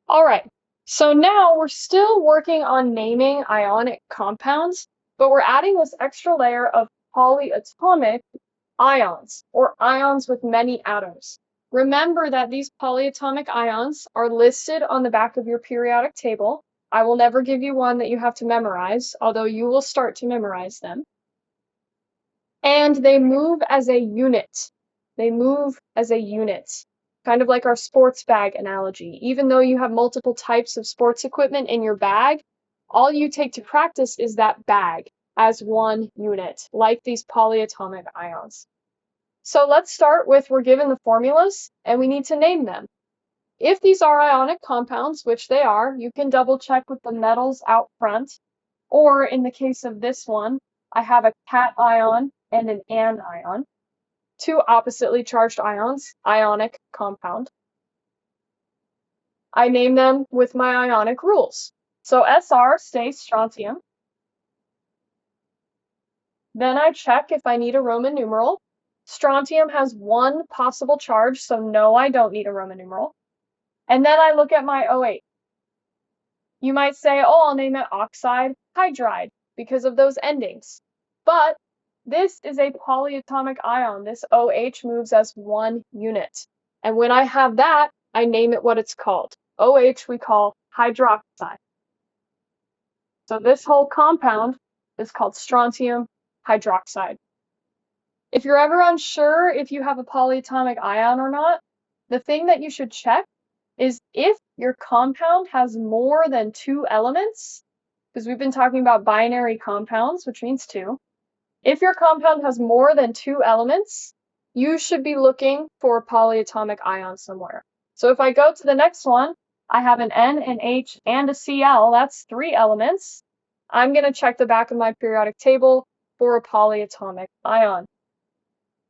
All right, so now we're still working on naming ionic compounds, but we're adding this extra layer of polyatomic ions, or ions with many atoms. Remember that these polyatomic ions are listed on the back of your periodic table. I will never give you one that you have to memorize, although you will start to memorize them. And they move as a unit. They move as a unit, kind of like our sports bag analogy. Even though you have multiple types of sports equipment in your bag, all you take to practice is that bag as one unit, like these polyatomic ions. So let's start with we're given the formulas and we need to name them. If these are ionic compounds, which they are, you can double check with the metals out front. Or in the case of this one, I have a cation and an anion, two oppositely charged ions, ionic compound. I name them with my ionic rules. So Sr stays strontium. Then I check if I need a Roman numeral. Strontium has one possible charge, so no, I don't need a Roman numeral. And then I look at my OH. You might say, oh, I'll name it oxide hydride because of those endings. But this is a polyatomic ion. This OH moves as one unit. And when I have that, I name it what it's called. OH we call hydroxide. So this whole compound is called strontium hydroxide. If you're ever unsure if you have a polyatomic ion or not, the thing that you should check is if your compound has more than two elements, because we've been talking about binary compounds, which means two. If your compound has more than two elements, you should be looking for a polyatomic ion somewhere. So if I go to the next one, I have an N, an H, and a Cl, that's three elements. I'm going to check the back of my periodic table for a polyatomic ion.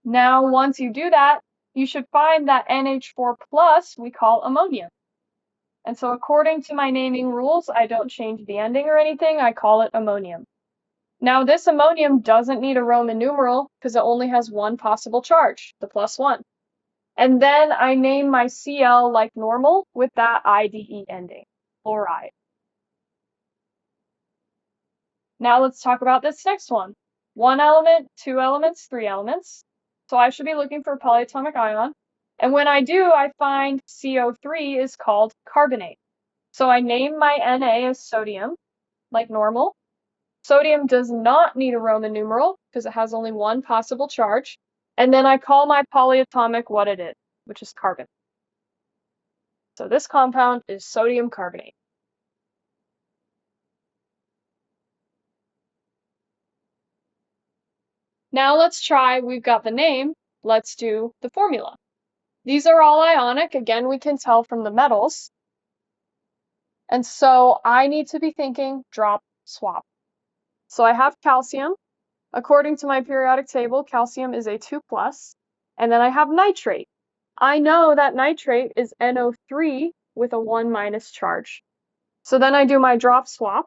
Now, once you do that, you should find that NH4 plus we call ammonium. And so according to my naming rules, I don't change the ending or anything, I call it ammonium. Now this ammonium doesn't need a Roman numeral because it only has one possible charge, the +1. And then I name my Cl like normal with that IDE ending, fluoride. Now let's talk about this next one. One element, two elements, three elements. So I should be looking for a polyatomic ion. And when I do, I find CO3 is called carbonate. So I name my Na as sodium, like normal. Sodium does not need a Roman numeral because it has only one possible charge. And then I call my polyatomic what it is, which is carbon. So this compound is sodium carbonate. Now let's try, we've got the name, let's do the formula. These are all ionic, again, we can tell from the metals. And so I need to be thinking drop swap. So I have calcium. According to my periodic table, calcium is a 2+. And then I have nitrate. I know that nitrate is NO3 with a 1- charge. So then I do my drop swap.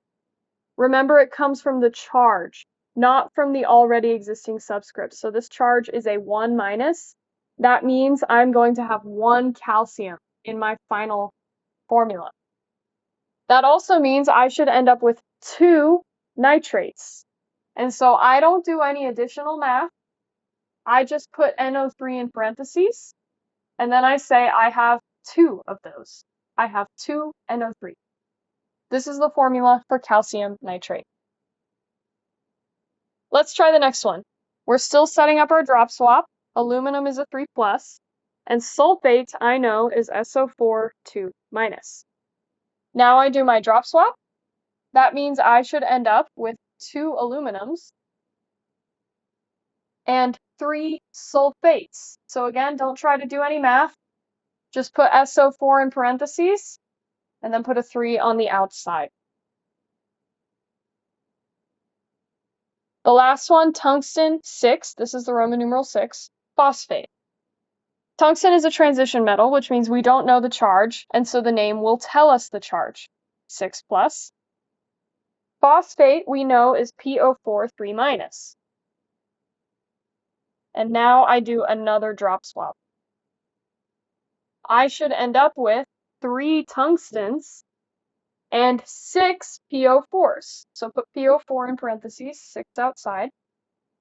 Remember, it comes from the charge, not from the already existing subscript. So this charge is a 1-. That means I'm going to have one calcium in my final formula. That also means I should end up with two nitrates. And so I don't do any additional math. I just put NO3 in parentheses, and then I say I have two of those. I have two NO3. This is the formula for calcium nitrate. Let's try the next one. We're still setting up our drop swap. Aluminum is a 3+, and sulfate, I know, is SO4 2-. Now I do my drop swap. That means I should end up with two aluminums and three sulfates. So again, don't try to do any math. Just put SO4 in parentheses, and then put a 3 on the outside. The last one, tungsten 6, this is the Roman numeral 6, phosphate. Tungsten is a transition metal, which means we don't know the charge, and so the name will tell us the charge, 6+. Phosphate, we know, is PO4 3-. And now I do another drop swap. I should end up with 3 tungstens and 6 PO4s. So put PO4 in parentheses, 6 outside.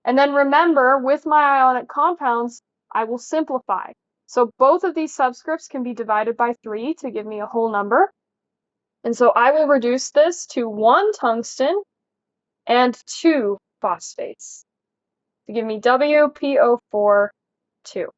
And then remember, with my ionic compounds, I will simplify. So both of these subscripts can be divided by 3 to give me a whole number. And so I will reduce this to 1 tungsten and 2 phosphates to give me WPO4 2.